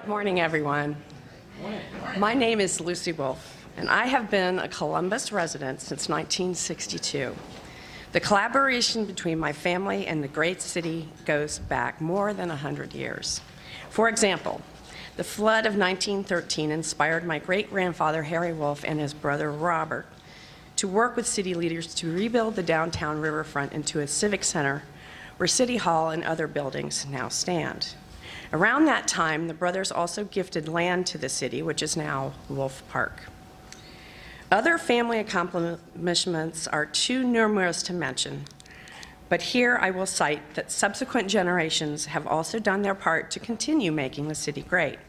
Good morning, everyone. My name is Lucy Wolf, and I have been a Columbus resident since 1962. The collaboration between my family and the great city goes back more than 100 years. For example, the flood of 1913 inspired my great-grandfather Harry Wolf and his brother Robert to work with city leaders to rebuild the downtown riverfront into a civic center where City Hall and other buildings now stand. Around that time, the brothers also gifted land to the city, which is now Wolf Park. Other family accomplishments are too numerous to mention, but here I will cite that subsequent generations have also done their part to continue making the city great.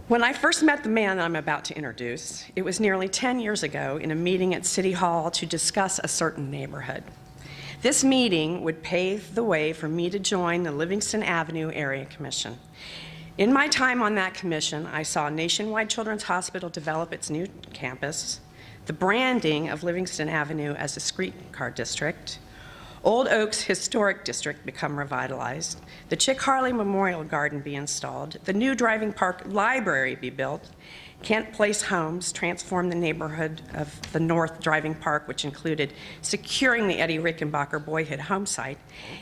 When I first met the man I'm about to introduce, it was nearly 10 years ago in a meeting at City Hall to discuss a certain neighborhood. This meeting would pave the way for me to join the Livingston Avenue Area Commission. In my time on that commission, I saw Nationwide Children's Hospital develop its new campus, the branding of Livingston Avenue as a streetcar district, Old Oak's historic district become revitalized, the Chick Harley Memorial Garden be installed, the new driving park library be built, Kent Place Homes transformed the neighborhood of the North Driving Park, which included securing the Eddie Rickenbacker Boyhood Home Site,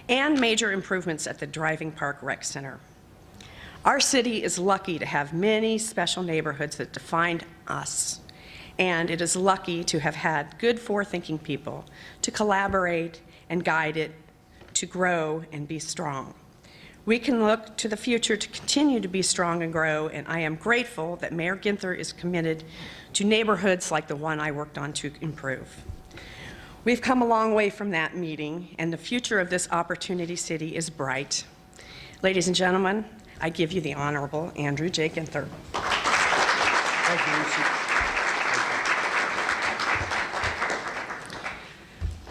and major improvements at the Driving Park Rec Center. Our city is lucky to have many special neighborhoods that defined us, and it is lucky to have had good forward-thinking people to collaborate and guide it to grow and be strong. We can look to the future to continue to be strong and grow, and I am grateful that Mayor Ginther is committed to neighborhoods like the one I worked on to improve. We've come a long way from that meeting, and the future of this Opportunity City is bright. Ladies and gentlemen, I give you the Honorable Andrew J. Ginther. Thank you, Lucy.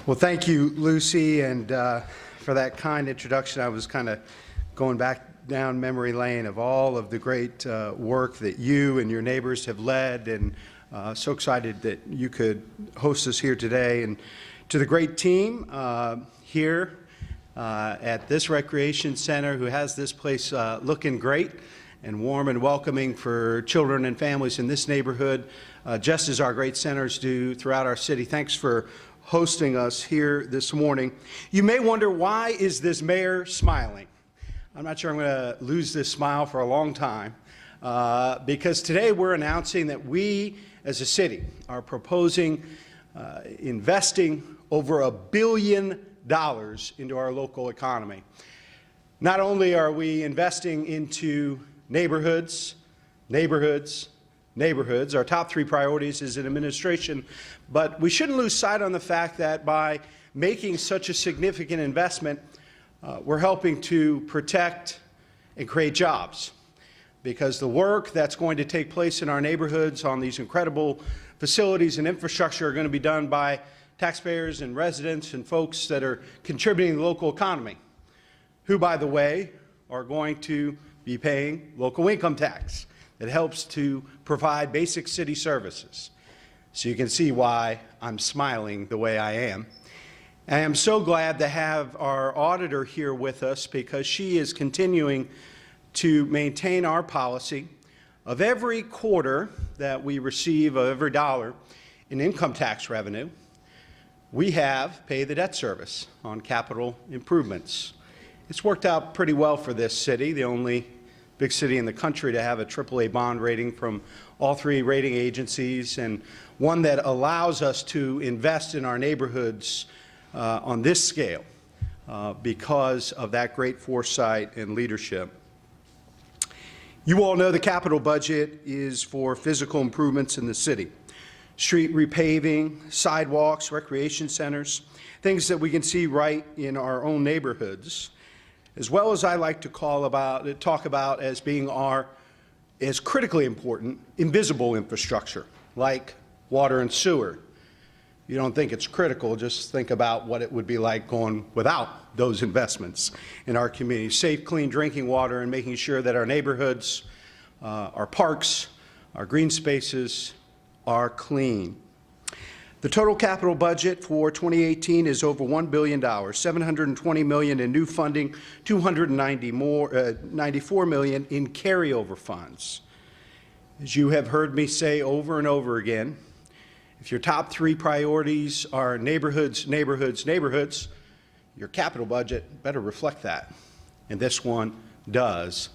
Well, thank you, Lucy, and for that kind introduction. I was kind of going back down memory lane of all of the great work that you and your neighbors have led, and so excited that you could host us here today. And to the great team here at this recreation center who has this place looking great and warm and welcoming for children and families in this neighborhood, just as our great centers do throughout our city. Thanks for hosting us here this morning. You may wonder, why is this mayor smiling? I'm not sure I'm going to lose this smile for a long time, because today we're announcing that we as a city are proposing investing over $1 billion into our local economy. Not only are we investing into neighborhoods, our top three priorities as an administration, but we shouldn't lose sight on the fact that by making such a significant investment, we're helping to protect and create jobs, because the work that's going to take place in our neighborhoods on these incredible facilities and infrastructure are going to be done by taxpayers and residents and folks that are contributing to the local economy, who, by the way, are going to be paying local income tax that helps to provide basic city services. So you can see why I'm smiling the way I am. I am so glad to have our auditor here with us, because she is continuing to maintain our policy of every quarter that we receive, of every dollar in income tax revenue, we have paid the debt service on capital improvements. It's worked out pretty well for this city, the only big city in the country to have a AAA bond rating from all three rating agencies, and one that allows us to invest in our neighborhoods on this scale because of that great foresight and leadership. You all know the capital budget is for physical improvements in the city. Street repaving, sidewalks, recreation centers, things that we can see right in our own neighborhoods, as well as I like to talk about as being as critically important, invisible infrastructure, like water and sewer. You don't think it's critical, just think about what it would be like going without those investments in our community. Safe, clean drinking water, and making sure that our neighborhoods, our parks, our green spaces are clean. The total capital budget for 2018 is over $1 billion, $720 million in new funding, $294 million in carryover funds. As you have heard me say over and over again, if your top three priorities are neighborhoods, neighborhoods, neighborhoods, your capital budget better reflect that. And this one does.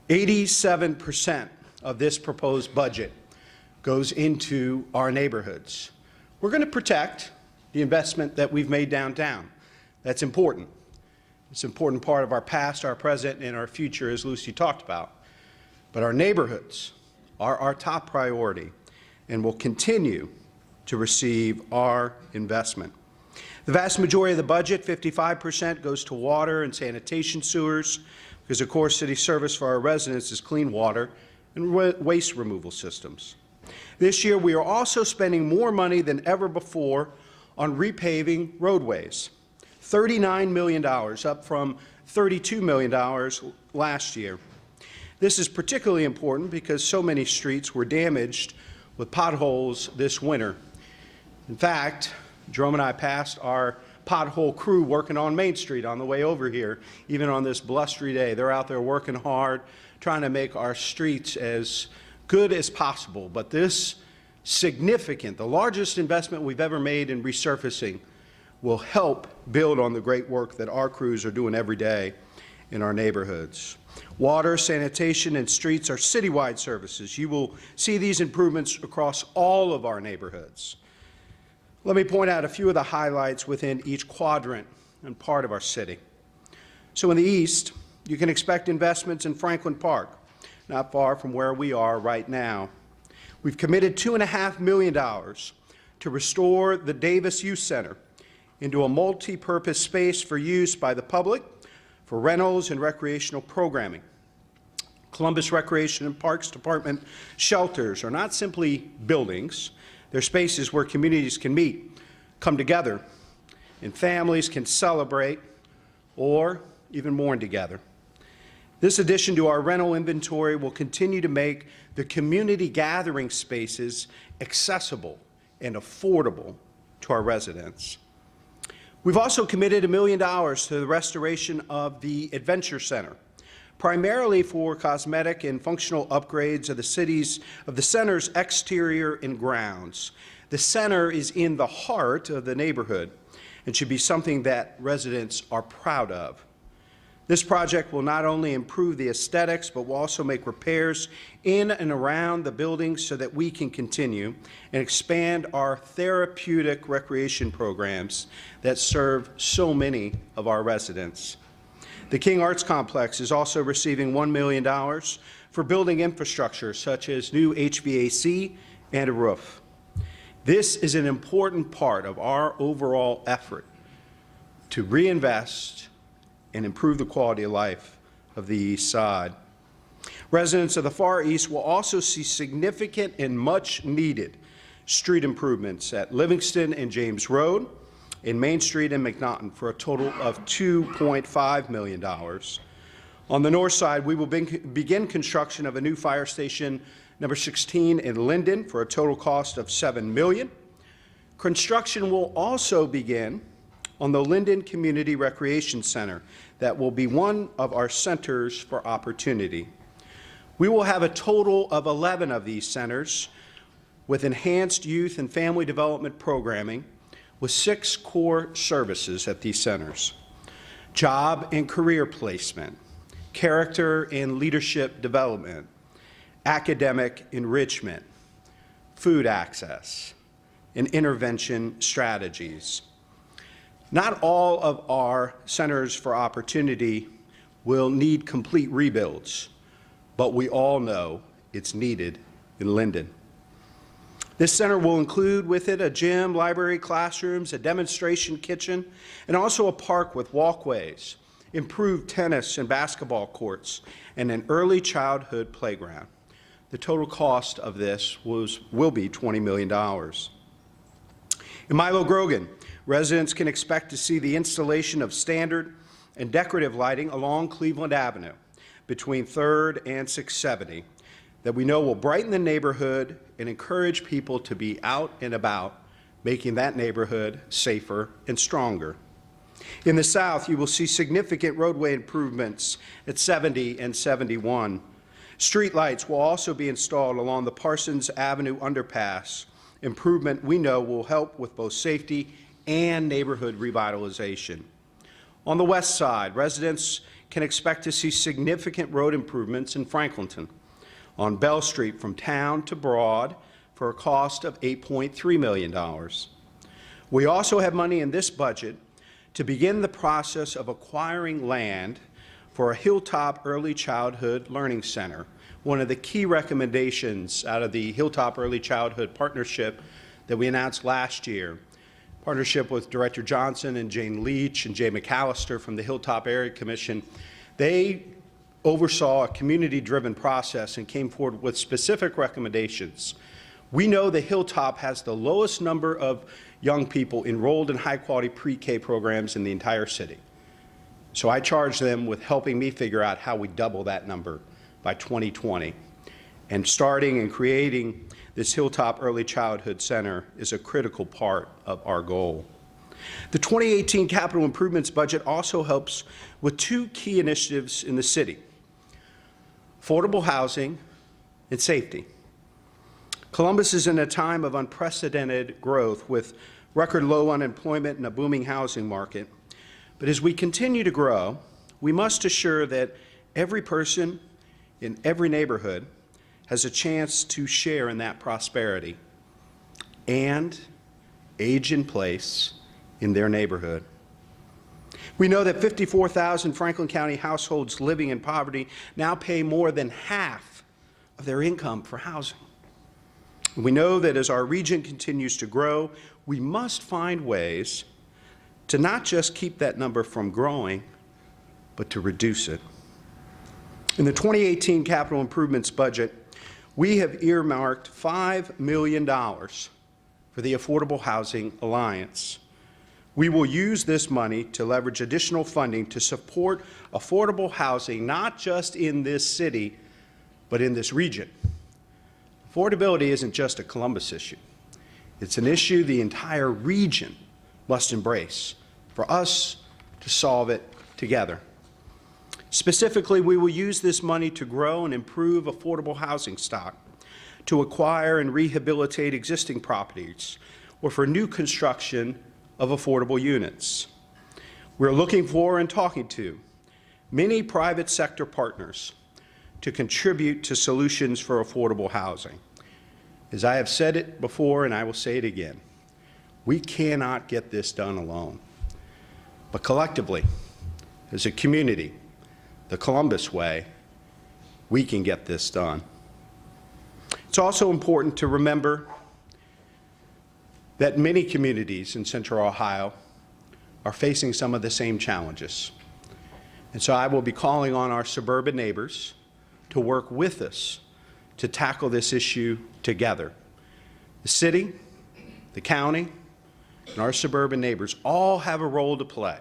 87% of this proposed budget goes into our neighborhoods. We're going to protect the investment that we've made downtown. That's important. It's an important part of our past, our present, and our future, as Lucy talked about. But our neighborhoods are our top priority and will continue to receive our investment. The vast majority of the budget, 55%, goes to water and sanitation sewers, because, of course, city service for our residents is clean water and waste removal systems. This year, we are also spending more money than ever before on repaving roadways, $39 million, up from $32 million last year. This is particularly important because so many streets were damaged with potholes this winter. In fact, Jerome and I passed our pothole crew working on Main Street on the way over here, even on this blustery day. They're out there working hard, trying to make our streets as good as possible. But this significant, the largest investment we've ever made in resurfacing, will help build on the great work that our crews are doing every day in our neighborhoods. Water, sanitation, and streets are citywide services. You will see these improvements across all of our neighborhoods. Let me point out a few of the highlights within each quadrant and part of our city. So in the east, you can expect investments in Franklin Park, not far from where we are right now. We've committed $2.5 million to restore the Davis Youth Center into a multi-purpose space for use by the public for rentals and recreational programming. Columbus Recreation and Parks Department shelters are not simply buildings. They're spaces where communities can meet, come together, and families can celebrate or even mourn together. This addition to our rental inventory will continue to make the community gathering spaces accessible and affordable to our residents. We've also committed $1 million to the restoration of the Adventure Center, primarily for cosmetic and functional upgrades of the center's exterior and grounds. The center is in the heart of the neighborhood and should be something that residents are proud of. This project will not only improve the aesthetics, but will also make repairs in and around the building so that we can continue and expand our therapeutic recreation programs that serve so many of our residents. The King Arts Complex is also receiving $1 million for building infrastructure such as new HVAC and a roof. This is an important part of our overall effort to reinvest and improve the quality of life of the East Side. Residents of the Far East will also see significant and much needed street improvements at Livingston and James Road, in Main Street and McNaughton for a total of $2.5 million. On the north side, we will begin construction of a new fire station number 16 in Linden for a total cost of $7 million. Construction will also begin on the Linden Community Recreation Center that will be one of our centers for opportunity. We will have a total of 11 of these centers with enhanced youth and family development programming with 6 core services at these centers: job and career placement, character and leadership development, academic enrichment, food access, and intervention strategies. Not all of our centers for opportunity will need complete rebuilds, but we all know it's needed in Linden. This center will include with it a gym, library, classrooms, a demonstration kitchen, and also a park with walkways, improved tennis and basketball courts, and an early childhood playground. The total cost of this will be $20 million. In Milo Grogan, residents can expect to see the installation of standard and decorative lighting along Cleveland Avenue between 3rd and 670 that we know will brighten the neighborhood and encourage people to be out and about making that neighborhood safer and stronger. In the south, you will see significant roadway improvements at 70 and 71. Streetlights will also be installed along the Parsons Avenue underpass, improvement we know will help with both safety and neighborhood revitalization. On the west side, residents can expect to see significant road improvements in Franklinton, on Bell Street from Town to Broad for a cost of $8.3 million. We also have money in this budget to begin the process of acquiring land for a Hilltop Early Childhood Learning Center, one of the key recommendations out of the Hilltop Early Childhood Partnership that we announced last year. Partnership with Director Johnson and Jane Leach and Jay McAllister from the Hilltop Area Commission. They oversaw a community-driven process and came forward with specific recommendations. We know the Hilltop has the lowest number of young people enrolled in high-quality pre-K programs in the entire city. So I charged them with helping me figure out how we double that number by 2020. And starting and creating this Hilltop Early Childhood Center is a critical part of our goal. The 2018 capital improvements budget also helps with two key initiatives in the city: affordable housing and safety. Columbus is in a time of unprecedented growth with record low unemployment and a booming housing market. But as we continue to grow, we must assure that every person in every neighborhood has a chance to share in that prosperity and age in place in their neighborhood. We know that 54,000 Franklin County households living in poverty now pay more than half of their income for housing. We know that as our region continues to grow, we must find ways to not just keep that number from growing, but to reduce it. In the 2018 capital improvements budget, we have earmarked $5 million for the Affordable Housing Alliance. We will use this money to leverage additional funding to support affordable housing, not just in this city, but in this region. Affordability isn't just a Columbus issue. It's an issue the entire region must embrace for us to solve it together. Specifically, we will use this money to grow and improve affordable housing stock, to acquire and rehabilitate existing properties, or for new construction of affordable units. We're looking for and talking to many private sector partners to contribute to solutions for affordable housing. As I have said it before, and I will say it again, we cannot get this done alone. But collectively, as a community, the Columbus way, we can get this done. It's also important to remember that many communities in Central Ohio are facing some of the same challenges. And so I will be calling on our suburban neighbors to work with us to tackle this issue together. The city, the county, and our suburban neighbors all have a role to play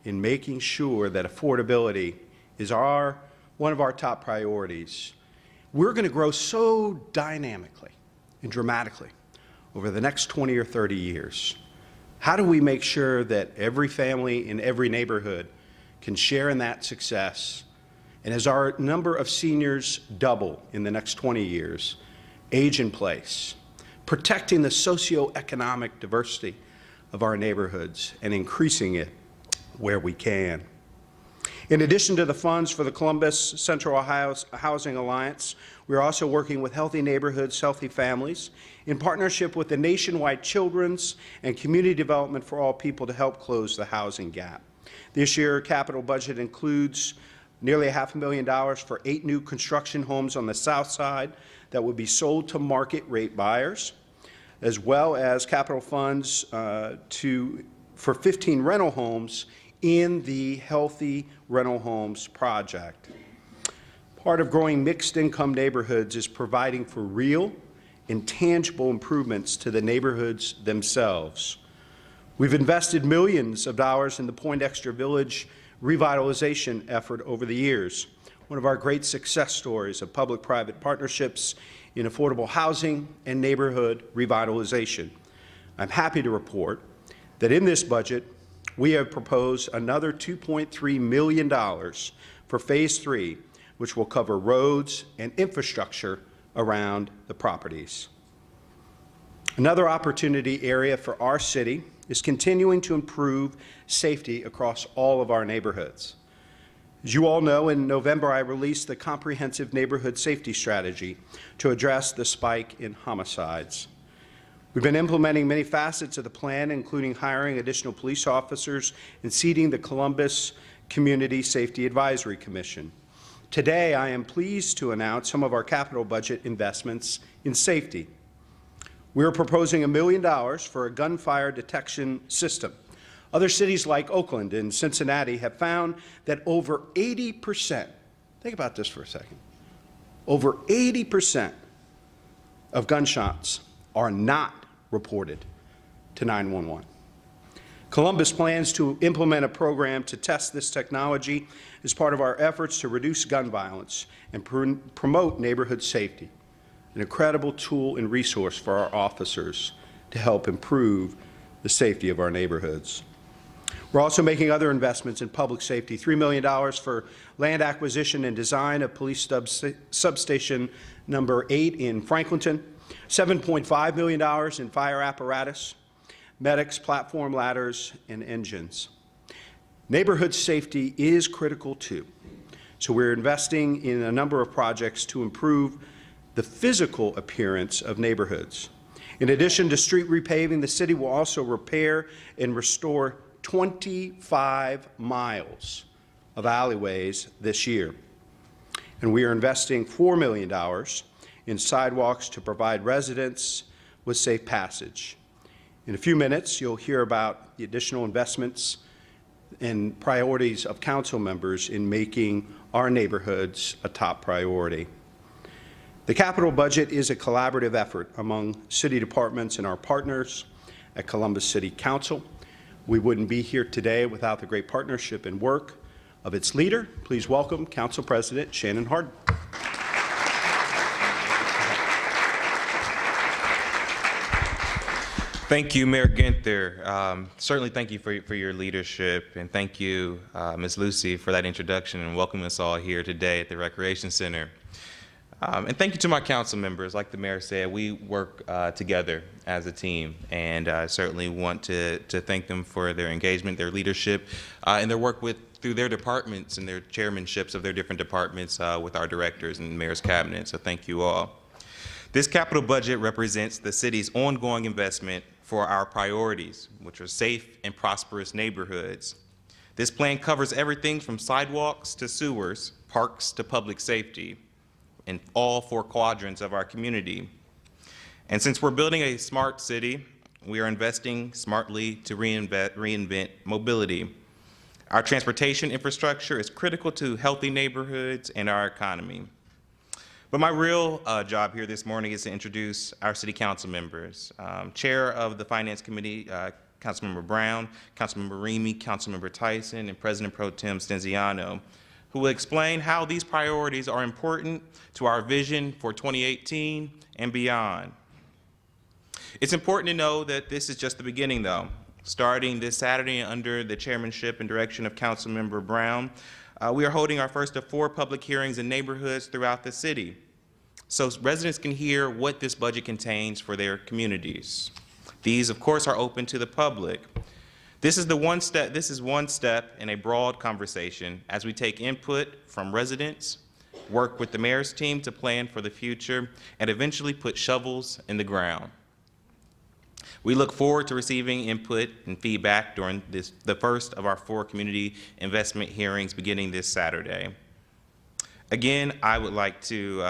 in making sure that affordability is one of our top priorities. We're going to grow so dynamically and dramatically over the next 20 or 30 years. How do we make sure that every family in every neighborhood can share in that success? And as our number of seniors double in the next 20 years, age in place, protecting the socioeconomic diversity of our neighborhoods and increasing it where we can. In addition to the funds for the Columbus Central Ohio Housing Alliance, we're also working with Healthy Neighborhoods, Healthy Families in partnership with the nationwide Children's and Community Development for All People to help close the housing gap. This year, capital budget includes nearly $500,000 for 8 new construction homes on the south side that would be sold to market rate buyers, as well as capital funds for 15 rental homes in the Healthy Rental Homes project. Part of growing mixed income neighborhoods is providing for real and tangible improvements to the neighborhoods themselves. We've invested millions of dollars in the Poindexter Village revitalization effort over the years, one of our great success stories of public-private partnerships in affordable housing and neighborhood revitalization. I'm happy to report that in this budget, we have proposed another $2.3 million for Phase 3, which will cover roads and infrastructure around the properties. Another opportunity area for our city is continuing to improve safety across all of our neighborhoods. As you all know, in November, I released the Comprehensive Neighborhood Safety Strategy to address the spike in homicides. We've been implementing many facets of the plan, including hiring additional police officers and seating the Columbus Community Safety Advisory Commission. Today, I am pleased to announce some of our capital budget investments in safety. We are proposing $1 million for a gunfire detection system. Other cities like Oakland and Cincinnati have found that over 80%, think about this for a second, over 80% of gunshots are not reported to 911. Columbus plans to implement a program to test this technology as part of our efforts to reduce gun violence and promote neighborhood safety, an incredible tool and resource for our officers to help improve the safety of our neighborhoods. We're also making other investments in public safety, $3 million for land acquisition and design of police substation number 8 in Franklinton, $7.5 million in fire apparatus, medics, platform ladders, and engines. Neighborhood safety is critical too, so we're investing in a number of projects to improve the physical appearance of neighborhoods. In addition to street repaving, the city will also repair and restore 25 miles of alleyways this year. And we are investing $4 million in sidewalks to provide residents with safe passage. In a few minutes, you'll hear about the additional investments and priorities of council members in making our neighborhoods a top priority. The capital budget is a collaborative effort among city departments and our partners at Columbus City Council. We wouldn't be here today without the great partnership and work of its leader. Please welcome Council President Shannon Hardin. Thank you, Mayor Ginther. Certainly thank you for your leadership, and thank you, Ms. Lucy, for that introduction and welcoming us all here today at the Recreation Center. And thank you to my council members. Like the mayor said, we work together as a team, and I certainly want to thank them for their engagement, their leadership, and their work through their departments and their chairmanships of their different departments with our directors and mayor's cabinet. So thank you all. This capital budget represents the city's ongoing investment for our priorities, which are safe and prosperous neighborhoods. This plan covers everything from sidewalks to sewers, parks to public safety, in all 4 quadrants of our community. And since we're building a smart city, we are investing smartly to reinvent mobility. Our transportation infrastructure is critical to healthy neighborhoods and our economy. But my real job here this morning is to introduce our city council members. Chair of the Finance Committee, Councilmember Brown, Councilmember Remy, Councilmember Tyson, and President Pro Tem Stenziano, who will explain how these priorities are important to our vision for 2018 and beyond. It's important to know that this is just the beginning, though. Starting this Saturday under the chairmanship and direction of Councilmember Brown, we are holding our first of 4 public hearings in neighborhoods throughout the city, so residents can hear what this budget contains for their communities. These, of course, are open to the public. This is one step in a broad conversation as we take input from residents, work with the mayor's team to plan for the future, and eventually put shovels in the ground. We look forward to receiving input and feedback during the first of our 4 community investment hearings beginning this Saturday. Again, I would like to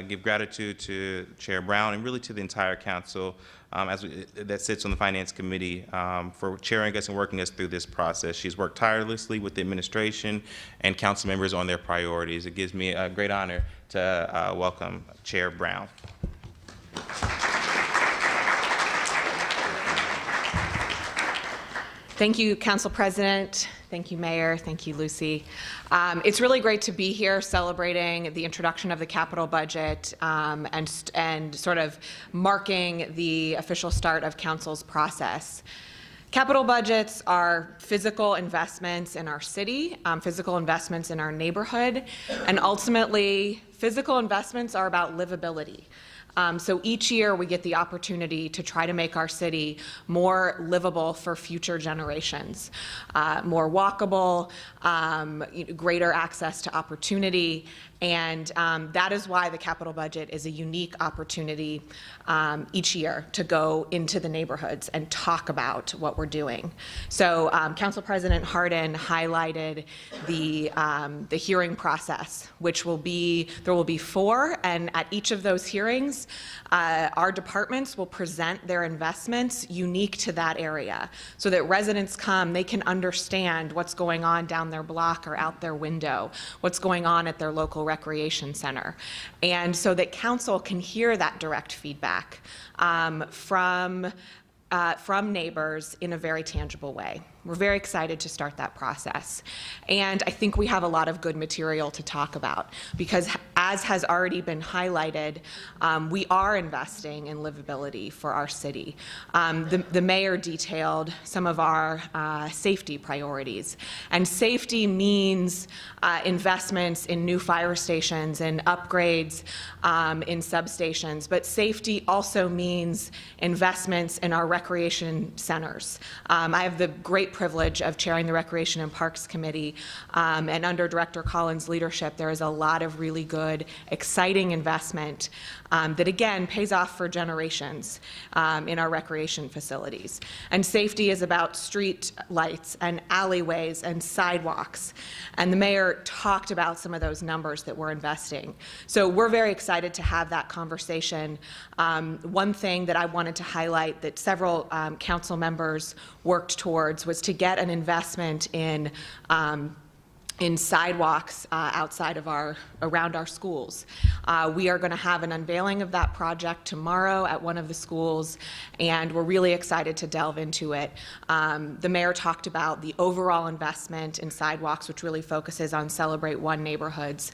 give gratitude to Chair Brown and really to the entire council that sits on the Finance Committee for chairing us and working us through this process. She's worked tirelessly with the administration and council members on their priorities. It gives me a great honor to welcome Chair Brown. Thank you, Council President Thank you, Mayor. Thank you, Lucy. It's really great to be here celebrating the introduction of the capital budget and sort of marking the official start of Council's process. Capital budgets are physical investments in our city, physical investments in our neighborhood, and ultimately, physical investments are about livability. So each year we get the opportunity to try to make our city more livable for future generations, more walkable, greater access to opportunity, and that is why the capital budget is a unique opportunity each year to go into the neighborhoods and talk about what we're doing. So Council President Hardin highlighted the hearing process, which there will be 4, and at each of those hearings, our departments will present their investments unique to that area so that residents come, they can understand what's going on down their block or out their window, what's going on at their local recreation center, and so that council can hear that direct feedback from neighbors in a very tangible way. We're very excited to start that process. And I think we have a lot of good material to talk about because, as has already been highlighted, we are investing in livability for our city. The mayor detailed some of our safety priorities. And safety means investments in new fire stations and upgrades in substations. But safety also means investments in our recreation centers. I have the great privilege of chairing the Recreation and Parks Committee, and under Director Collins' leadership, there is a lot of really good, exciting investment that again pays off for generations in our recreation facilities. And safety is about street lights and alleyways and sidewalks. And the mayor talked about some of those numbers that we're investing. So we're very excited to have that conversation. One thing that I wanted to highlight that several council members worked towards was to get an investment in sidewalks around our schools. We are going to have an unveiling of that project tomorrow at one of the schools, and we're really excited to delve into it. The mayor talked about the overall investment in sidewalks, which really focuses on Celebrate One neighborhoods.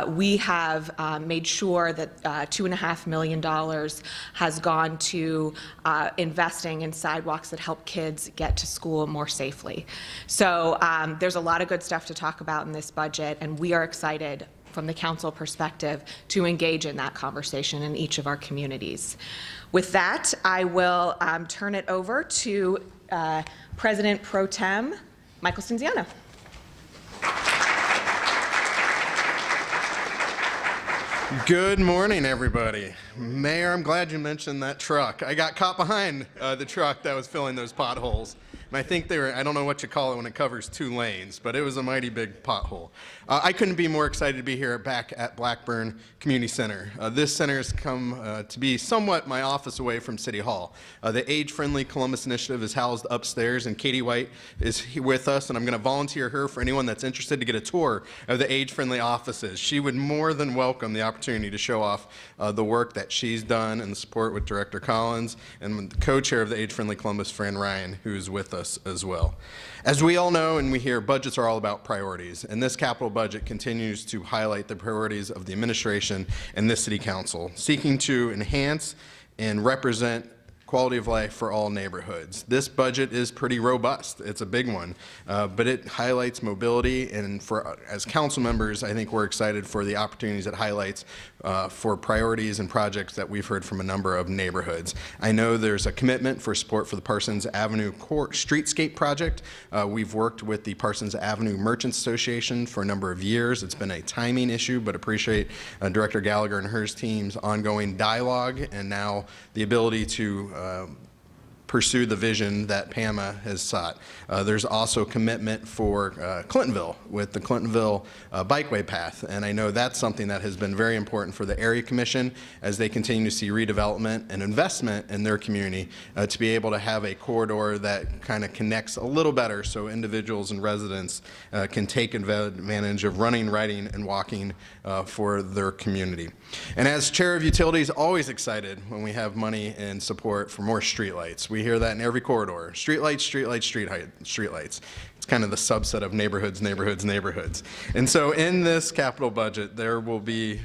We have made sure that $2.5 million has gone to investing in sidewalks that help kids get to school more safely. So there's a lot of good stuff to talk about in this budget, and we are excited from the council perspective to engage in that conversation in each of our communities. With that, I will turn it over to President Pro Tem Michael Stinziano. Good morning, everybody. Mayor, I'm glad you mentioned that truck. I got caught behind the truck that was filling those potholes. And I think they were, I don't know what you call it when it covers 2 lanes, but it was a mighty big pothole. I couldn't be more excited to be here back at Blackburn Community Center. This center has come to be somewhat my office away from City Hall. The Age-Friendly Columbus Initiative is housed upstairs, and Katie White is here with us, and I'm going to volunteer her for anyone that's interested to get a tour of the age-friendly offices. She would more than welcome the opportunity to show off the work that she's done and the support with Director Collins and the co-chair of the Age-Friendly Columbus, Fran Ryan, who's with us as well. As we all know and we hear, budgets are all about priorities, and this capital budget continues to highlight the priorities of the administration and this city council, seeking to enhance and represent quality of life for all neighborhoods. This budget is pretty robust. It's a big one, but it highlights mobility, and as council members, I think we're excited for the opportunities it highlights for priorities and projects that we've heard from a number of neighborhoods. I know there's a commitment for support for the Parsons Avenue Streetscape project. We've worked with the Parsons Avenue Merchants Association for a number of years. It's been a timing issue, but appreciate Director Gallagher and her team's ongoing dialogue and now the ability to pursue the vision that PAMA has sought. There's also commitment for Clintonville with the Clintonville Bikeway Path, and I know that's something that has been very important for the Area Commission as they continue to see redevelopment and investment in their community to be able to have a corridor that kind of connects a little better so individuals and residents can take advantage of running, riding, and walking for their community. And as Chair of Utilities, always excited when we have money and support for more streetlights. We hear that in every corridor. Streetlights, streetlights, streetlights. It's kind of the subset of neighborhoods, neighborhoods, neighborhoods. And so in this capital budget, there will be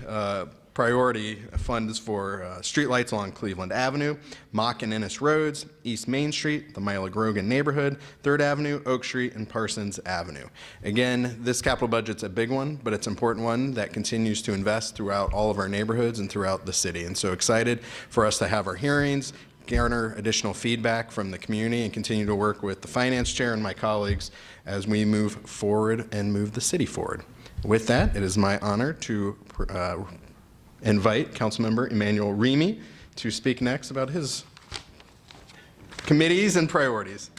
priority funds for streetlights along Cleveland Avenue, Mock and Ennis Roads, East Main Street, the Mila Grogan neighborhood, 3rd Avenue, Oak Street, and Parsons Avenue. Again, this capital budget's a big one, but it's an important one that continues to invest throughout all of our neighborhoods and throughout the city. And so excited for us to have our hearings, garner additional feedback from the community, and continue to work with the finance chair and my colleagues as we move forward and move the city forward. With that, it is my honor to invite Councilmember Emmanuel Remy to speak next about his committees and priorities.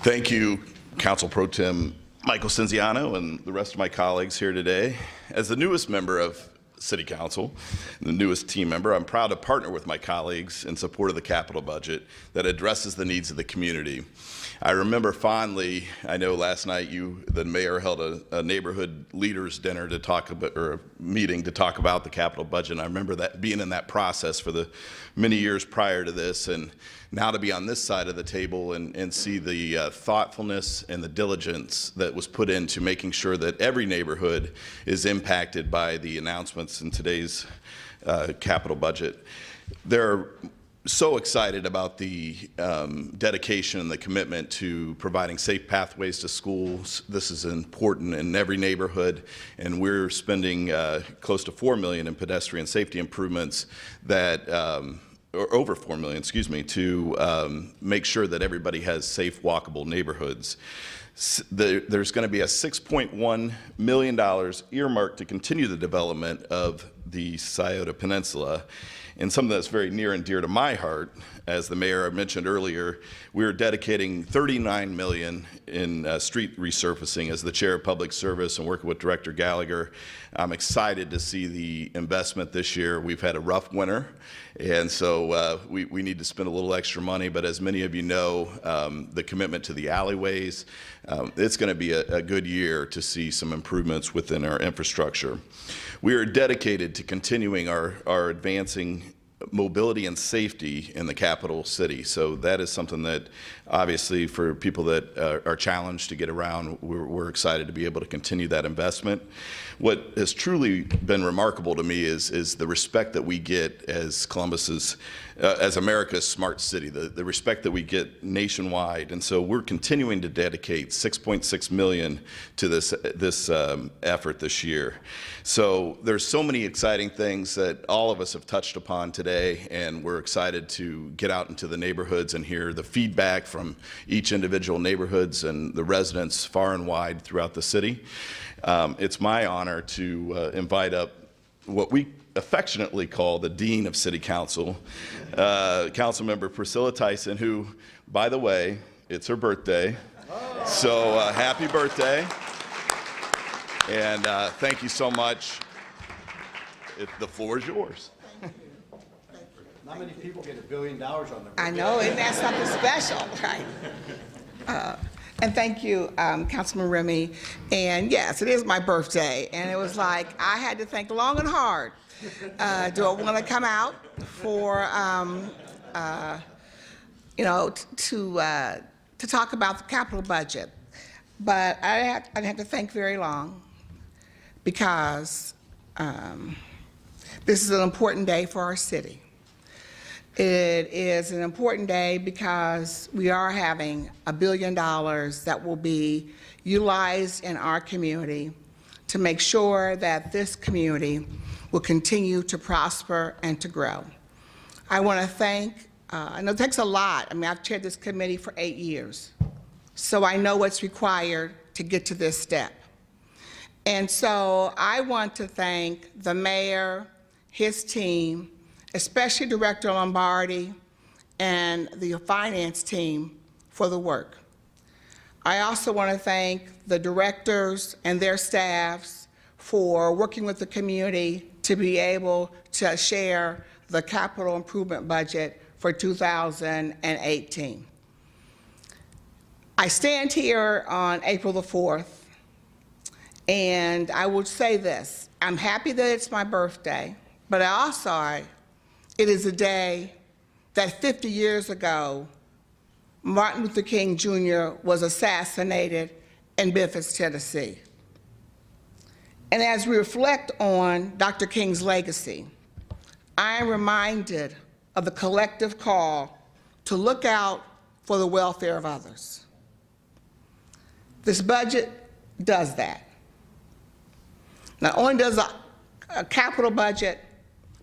Thank you, Council Pro Tem Michael Cinziano and the rest of my colleagues here today. As the newest member of City Council, the newest team member, I'm proud to partner with my colleagues in support of the capital budget that addresses the needs of the community. I remember fondly, I know last night the mayor held a neighborhood leaders dinner to talk about, or a meeting to talk about the capital budget. And I remember that being in that process for the many years prior to this, and now to be on this side of the table and see the thoughtfulness and the diligence that was put into making sure that every neighborhood is impacted by the announcements in today's capital budget. They're so excited about the dedication and the commitment to providing safe pathways to schools. This is important in every neighborhood, and we're spending close to $4 million in pedestrian safety improvements that or over $4 million, excuse me, to make sure that everybody has safe, walkable neighborhoods. There's going to be a $6.1 million earmarked to continue the development of the Scioto Peninsula. And something that's very near and dear to my heart, as the mayor mentioned earlier, we're dedicating $39 million in street resurfacing. As the chair of public service and working with Director Gallagher, I'm excited to see the investment this year. We've had a rough winter, and so we need to spend a little extra money. But as many of you know, the commitment to the alleyways, it's going to be a good year to see some improvements within our infrastructure. We are dedicated to continuing our advancing mobility and safety in the capital city. So that is something that obviously for people that are challenged to get around, we're excited to be able to continue that investment. What has truly been remarkable to me is the respect that we get as Columbus's, as America's smart city, the respect that we get nationwide. And so we're continuing to dedicate $6.6 million to this effort this year. So there's so many exciting things that all of us have touched upon today, and we're excited to get out into the neighborhoods and hear the feedback from each individual neighborhoods and the residents far and wide throughout the city. It's my honor to invite up what we affectionately call the Dean of City Council, Councilmember Priscilla Tyson, who, by the way, it's her birthday. So happy birthday. And thank you so much. The floor is yours. Not many people get $1 billion on their birthday. I know, isn't that something special, right? And thank you, Councilman Remy. And yes, it is my birthday, and it was like I had to think long and hard. Do I want to come out for, to talk about the capital budget? But I didn't have to think very long because this is an important day for our city. It is an important day because we are having $1 billion that will be utilized in our community to make sure that this community will continue to prosper and to grow. I want to thank, I know it takes a lot. I mean, I've chaired this committee for 8 years, so I know what's required to get to this step. And so I want to thank the mayor, his team, especially Director Lombardi and the finance team for the work. I also want to thank the directors and their staffs for working with the community to be able to share the capital improvement budget for 2018. I stand here on April the 4th, and I would say this. I'm happy that it's my birthday. but also it is a day that 50 years ago, Martin Luther King Jr. was assassinated in Memphis, Tennessee. And as we reflect on Dr. King's legacy, I am reminded of the collective call to look out for the welfare of others. This budget does that. Not only does a capital budget,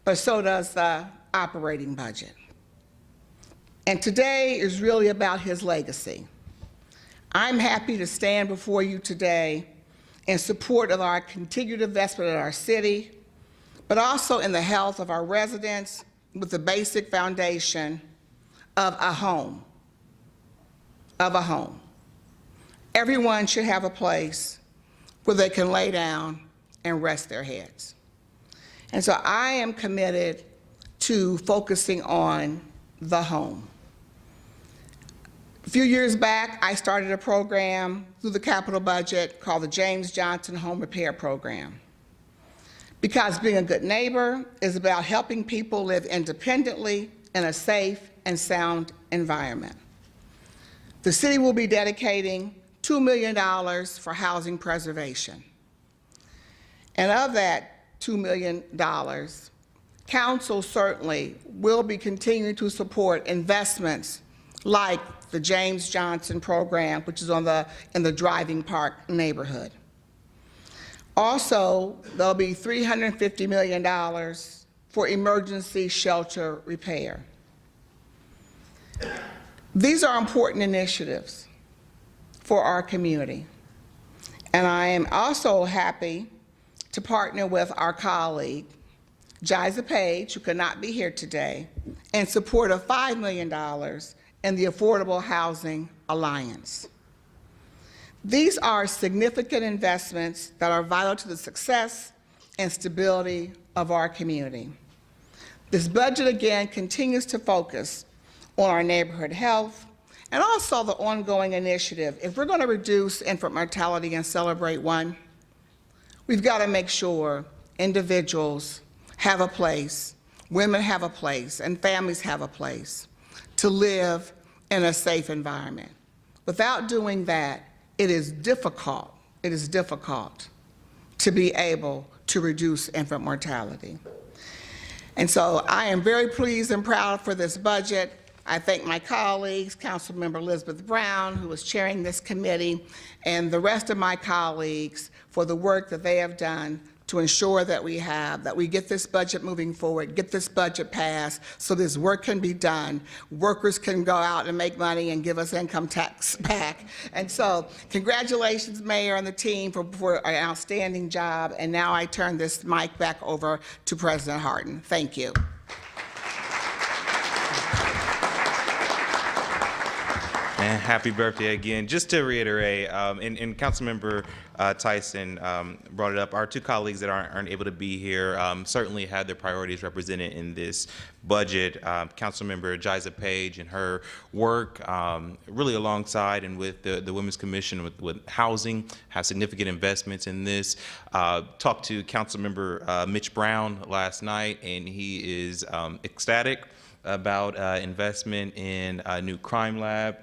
but so does the operating budget. And today is really about his legacy. I'm happy to stand before you today in support of our continued investment in our city, but also in the health of our residents with the basic foundation of a home. Everyone should have a place where they can lay down and rest their heads. And so I am committed to focusing on the home. A few years back, I started a program through the capital budget called the James Johnson Home Repair Program. Because being a good neighbor is about helping people live independently in a safe and sound environment. The city will be dedicating $2 million for housing preservation. And of that $2 million, council certainly will be continuing to support investments like the James Johnson program, which is in the Driving Park neighborhood. Also, there'll be $350 million for emergency shelter repair. These are important initiatives for our community. And I am also happy to partner with our colleague, Jiza Page, who could not be here today, in support of $5 million in the Affordable Housing Alliance. These are significant investments that are vital to the success and stability of our community. This budget, again, continues to focus on our neighborhood health and also the ongoing initiative. If we're going to reduce infant mortality and celebrate one, we've got to make sure individuals have a place, women have a place, and families have a place to live in a safe environment. Without doing that, it is difficult to be able to reduce infant mortality. And so I am very pleased and proud for this budget. I thank my colleagues, Councilmember Elizabeth Brown, who is chairing this committee, and the rest of my colleagues for the work that they have done to ensure that we get this budget moving forward, get this budget passed so this work can be done. Workers can go out and make money and give us income tax back. And so congratulations, Mayor and the team for an outstanding job. And now I turn this mic back over to President Harden. Thank you. And happy birthday again. Just to reiterate, and Councilmember Tyson brought it up, our two colleagues that aren't able to be here certainly had their priorities represented in this budget. Councilmember Jiza Page and her work really alongside and with the Women's Commission with housing have significant investments in this. Talked to Councilmember Mitch Brown last night, and he is ecstatic about investment in a new crime lab,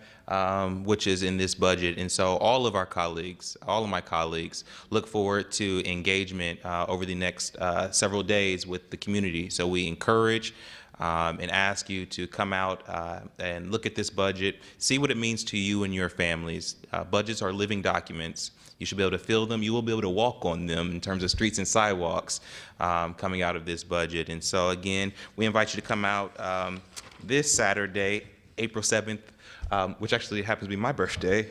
which is in this budget. And so all of my colleagues look forward to engagement over the next several days with the community. So we encourage and ask you to come out and look at this budget, see what it means to you and your families. Budgets are living documents. You should be able to feel them. You will be able to walk on them in terms of streets and sidewalks coming out of this budget. And so again, we invite you to come out this Saturday, April 7th, which actually happens to be my birthday,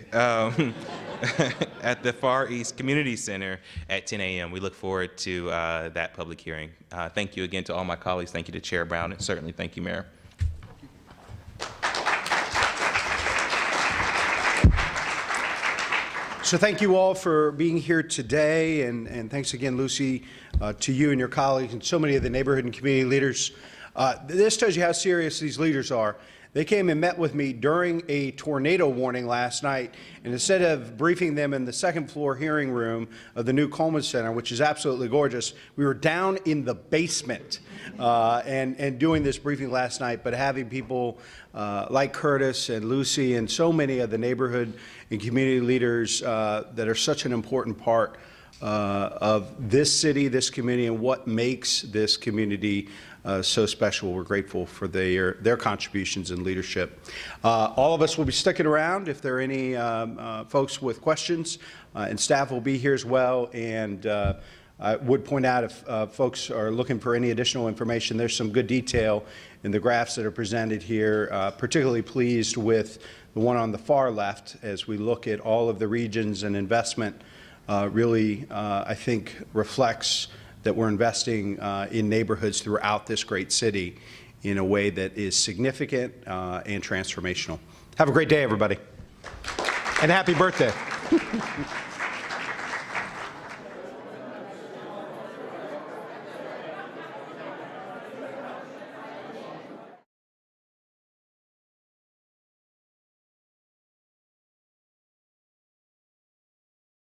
at the Far East Community Center at 10 a.m. We look forward to that public hearing. Thank you again to all my colleagues. Thank you to Chair Brown, and certainly thank you, Mayor. So thank you all for being here today, and thanks again, Lucy, to you and your colleagues and so many of the neighborhood and community leaders. This tells you how serious these leaders are. They came and met with me during a tornado warning last night, and instead of briefing them in the second floor hearing room of the new Coleman Center, which is absolutely gorgeous, we were down in the basement and doing this briefing last night, but having people like Curtis and Lucy and so many of the neighborhood and community leaders that are such an important part of this city, this community, and what makes this community so special. We're grateful for their contributions and leadership. All of us will be sticking around if there are any folks with questions, and staff will be here as well. And I would point out if folks are looking for any additional information, there's some good detail in the graphs that are presented here. Particularly pleased with the one on the far left as we look at all of the regions and investment. Really, I think, reflects that we're investing in neighborhoods throughout this great city in a way that is significant and transformational. Have a great day, everybody. And happy birthday.